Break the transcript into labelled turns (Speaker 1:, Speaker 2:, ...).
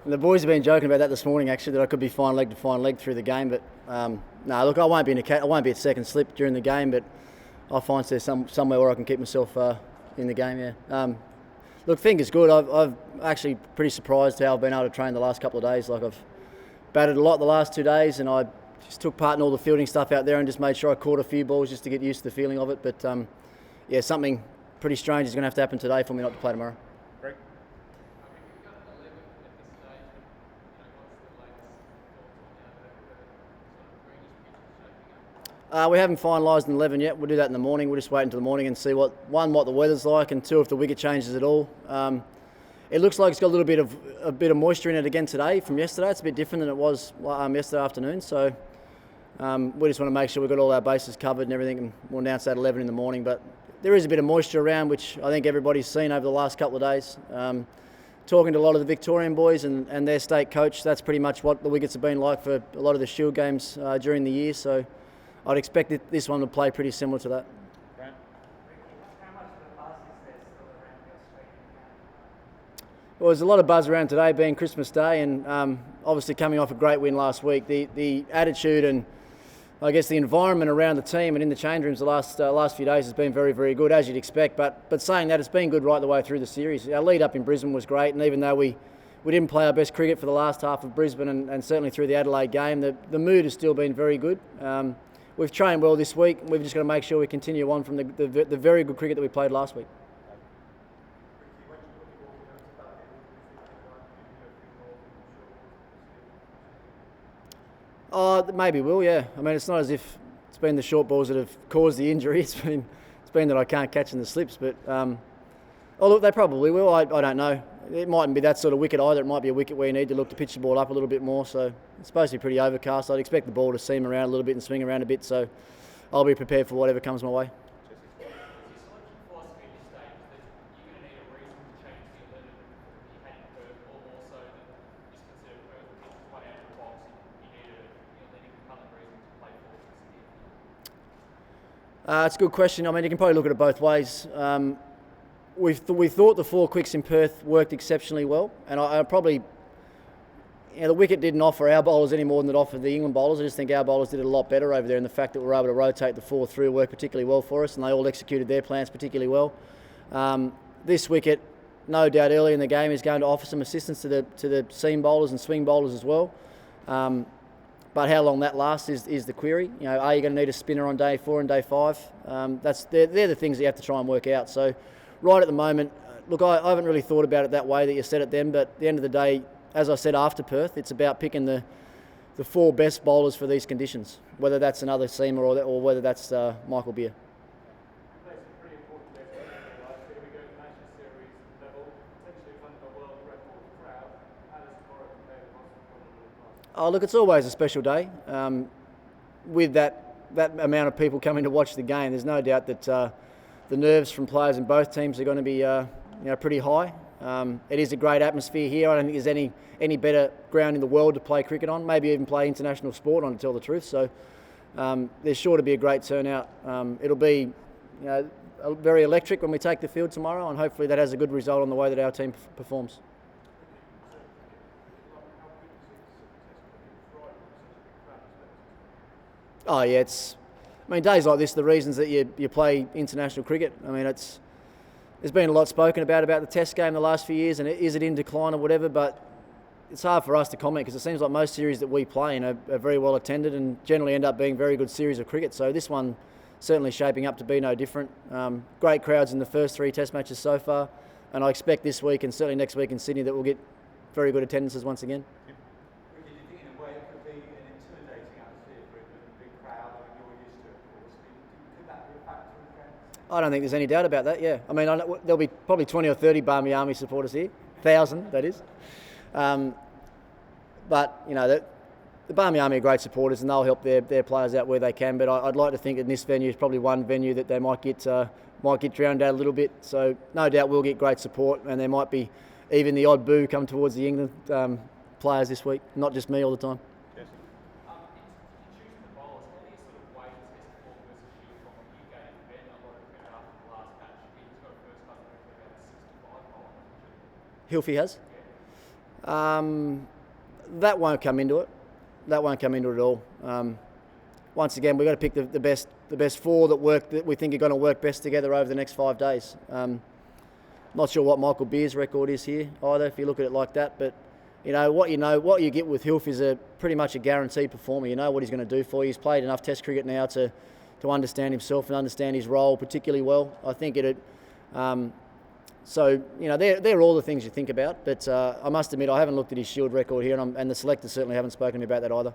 Speaker 1: And the boys have been joking about that this morning, actually, that I could be fine leg to fine leg through the game. But no, look, I won't be at second slip during the game, but I'll find there's somewhere where I can keep myself in the game. Yeah. Look, fingers good. I've actually pretty surprised how I've been able to train the last couple of days. Like, I've batted a lot the last 2 days, and I just took part in all the fielding stuff out there and just made sure I caught a few balls just to get used to the feeling of it. But yeah, something pretty strange is going to have to happen today for me not to play tomorrow.
Speaker 2: Great.
Speaker 1: We haven't finalised an 11 yet. We'll do that in the morning. We'll just wait until the morning and see what the weather's like, and two, if the wicket changes at all. It looks like it's got a bit of moisture in it again today from yesterday. It's a bit different than it was yesterday afternoon. So we just want to make sure we've got all our bases covered and everything, and we'll announce that at 11 in the morning. But there is a bit of moisture around, which I think everybody's seen over the last couple of days. Talking to a lot of the Victorian boys and their state coach, that's pretty much what the wickets have been like for a lot of the Shield games during the year. So I'd expect this one to play pretty similar to that.
Speaker 2: Right.
Speaker 1: Well, there's a lot of buzz around today, being Christmas Day, and obviously coming off a great win last week. The attitude and I guess the environment around the team and in the change rooms the last few days has been very, very good, as you'd expect. But saying that, it's been good right the way through the series. Our lead up in Brisbane was great, and even though we didn't play our best cricket for the last half of Brisbane and certainly through the Adelaide game, the mood has still been very good. We've trained well this week. We've just got to make sure we continue on from the very good cricket that we played last week. Oh, maybe will, yeah. I mean, it's not as if it's been the short balls that have caused the injury. It's been that I can't catch in the slips. But look, they probably will. I don't know. It mightn't be that sort of wicket either. It might be a wicket where you need to look to pitch the ball up a little bit more. So it's supposed to be pretty overcast. I'd expect the ball to seam around a little bit and swing around a bit. So I'll be prepared for whatever comes my way. It's a good question. I mean, you can probably look at it both ways. We thought the 4 quicks in Perth worked exceptionally well, and I probably, the wicket didn't offer our bowlers any more than it offered the England bowlers. I just think our bowlers did it a lot better over there, and the fact that we were able to rotate the 4 through worked particularly well for us, and they all executed their plans particularly well. This wicket, no doubt, early in the game is going to offer some assistance to the seam bowlers and swing bowlers as well. But how long that lasts is the query. Are you going to need a spinner on day 4 and day 5? They're the things that you have to try and work out. So right at the moment, look, I haven't really thought about it that way that you said it then, but at the end of the day, as I said after Perth, it's about picking the 4 best bowlers for these conditions, whether that's another seamer or whether that's Michael Beer. Oh, look, it's always a special day. With that amount of people coming to watch the game, there's no doubt that the nerves from players in both teams are going to be pretty high. It is a great atmosphere here. I don't think there's any better ground in the world to play cricket on, maybe even play international sport on, to tell the truth. So there's sure to be a great turnout. It'll be very electric when we take the field tomorrow, and hopefully that has a good result on the way that our team performs. Oh yeah, days like this, the reasons that you play international cricket. I mean, there's been a lot spoken about the Test game the last few years, and is it in decline or whatever, but it's hard for us to comment because it seems like most series that we play in are very well attended and generally end up being very good series of cricket. So this one certainly shaping up to be no different. Great crowds in the first 3 Test matches so far, and I expect this week and certainly next week in Sydney that we'll get very good attendances once again. I don't think there's any doubt about that, yeah. I mean, there'll be probably 20 or 30 Barmy Army supporters here. 1,000, that is. But, the Barmy Army are great supporters and they'll help their players out where they can. But I'd like to think that this venue is probably one venue that they might get drowned out a little bit. So no doubt we'll get great support, and there might be even the odd boo come towards the England players this week, not just me all the time. Hilfy has. That won't come into it. That won't come into it at all. Once again, we've got to pick the best four that we think are going to work best together over the next 5 days. Not sure what Michael Beer's record is here either, if you look at it like that. But what you get with Hilf is pretty much a guaranteed performer. You know what he's going to do for you. He's played enough Test cricket now to understand himself and understand his role particularly well. I think so they're all the things you think about. But I must admit, I haven't looked at his Shield record here, and the selectors certainly haven't spoken to me about that either.